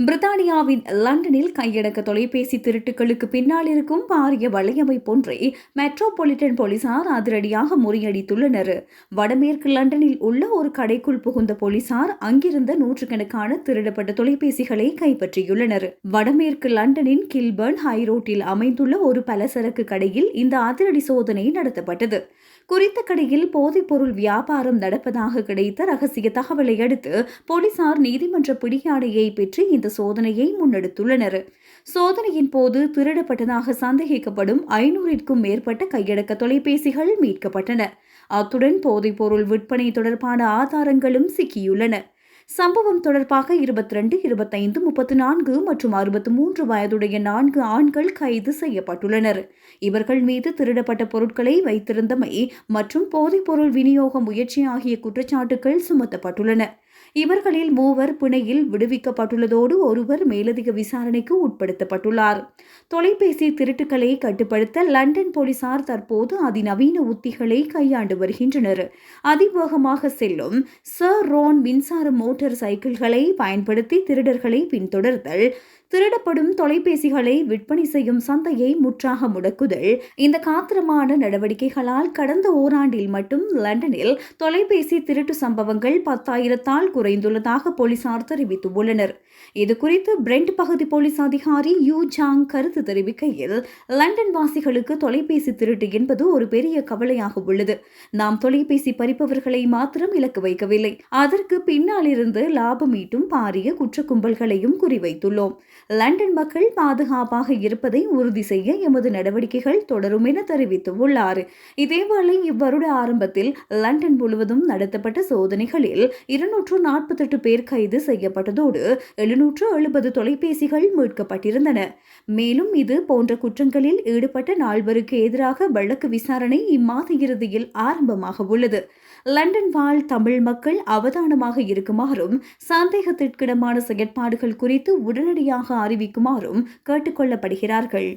பிரித்தானியாவின் லண்டனில் கையடக்க தொலைபேசி திருட்டுகளுக்கு பின்னால் இருக்கும் பாரிய வலையமைப்பொன்றை மெட்ரோபாலிட்டன் போலீசார் அதிரடியாக முறியடித்துள்ளனர். வடமேற்கு லண்டனில் உள்ள ஒரு கடைக்குள் புகுந்த போலீசார் அங்கிருந்த நூற்றுக்கணக்கான திருடப்பட்ட தொலைபேசிகளை கைப்பற்றியுள்ளனர். வடமேற்கு லண்டனின் கில்பர்ன் ஹைரோட்டில் அமைந்துள்ள ஒரு பலசரக்கு கடையில் இந்த அதிரடி சோதனை நடத்தப்பட்டது. குறித்த கடையில் போதைப்பொருள் வியாபாரம் நடப்பதாக கிடைத்த ரகசிய தகவலை அடுத்து போலீசார் நீதிமன்ற பிடியாணையை பெற்று இந்த சோதனையை முன்னெடுத்துள்ளனர். சோதனையின் போது திருடப்பட்டதாக சந்தேகிக்கப்படும் 500க்கும் மேற்பட்ட கையடக்க தொலைபேசிகள் மீட்கப்பட்டன. அத்துடன் போதைப்பொருள் விற்பனை தொடர்பான ஆதாரங்களும் சிக்கியுள்ளன. சம்பவம் தொடர்பாக 22, 25, 34 மற்றும் 63 வயதுடைய 4 ஆண்கள் கைது செய்யப்பட்டுள்ளனர். இவர்கள் மீது திருடப்பட்ட பொருட்களை வைத்திருந்தமை மற்றும் போதைப்பொருள் விநியோக முயற்சி ஆகிய குற்றச்சாட்டுகள் சுமத்தப்பட்டுள்ளன. இவர்களில் 3 பிணையில் விடுவிக்கப்பட்டுள்ளதோடு ஒருவர் மேலதிக விசாரணைக்கு உட்படுத்தப்பட்டுள்ளார். தொலைபேசி திருட்டுகளை கட்டுப்படுத்த லண்டன் போலீசார் தற்போது அதிநவீன உத்திகளை கையாண்டு வருகின்றனர். அதிவேகமாக செல்லும் சர் ரோன் மின்சார மோட்டார் சைக்கிள்களை பயன்படுத்தி திருடர்களை பின்தொடர்தல், திருடப்படும் தொலைபேசிகளை விற்பனை செய்யும் சந்தையை முற்றாக முடக்குதல். இந்த காத்திரமான நடவடிக்கைகளால் கடந்த ஓராண்டில் மட்டும் லண்டனில் தொலைபேசி திருட்டு சம்பவங்கள் 10,000ஆல் குறைந்துள்ளதாக போலீசார் தெரிவித்துள்ளனர். இதுகுறித்து பிரெண்ட் பகுதி போலீஸ் அதிகாரி யூ ஜாங் கருத்து தெரிவிக்கையில், லண்டன் வாசிகளுக்கு தொலைபேசி திருட்டு என்பது ஒரு பெரிய கவலையாக உள்ளது. நாம் தொலைபேசி பறிப்பவர்களை மாத்திரம் இலக்கு வைக்கவில்லை, அதற்கு பின்னால் இருந்து லாபம் ஈட்டும் பாரிய குற்ற கும்பல்களையும் குறிவைத்துள்ளோம். லண்டன் மக்கள் பாதுகாப்பாக இருப்பதை உறுதி செய்ய எமது நடவடிக்கைகள் தொடரும் என தெரிவித்துள்ளார். இதேவேளை இவ்வருட ஆரம்பத்தில் லண்டன் முழுவதும் நடத்தப்பட்ட சோதனைகளில் 248 பேர் கைது செய்யப்பட்டதோடு 770 தொலைபேசிகள் மீட்கப்பட்டிருந்தன. மேலும் இது போன்ற குற்றங்களில் ஈடுபட்ட 4 எதிராக வழக்கு விசாரணை இம்மாத இறுதியில் ஆரம்பமாக உள்ளது. லண்டன் வாழ் தமிழ் மக்கள் அவதானமாக இருக்குமாறும் சந்தேகத்திற்கிடமான செயற்பாடுகள் குறித்து உடனடியாக அறிவிக்குமாறும் கேட்டுக்கொள்ளப்படுகிறார்கள்.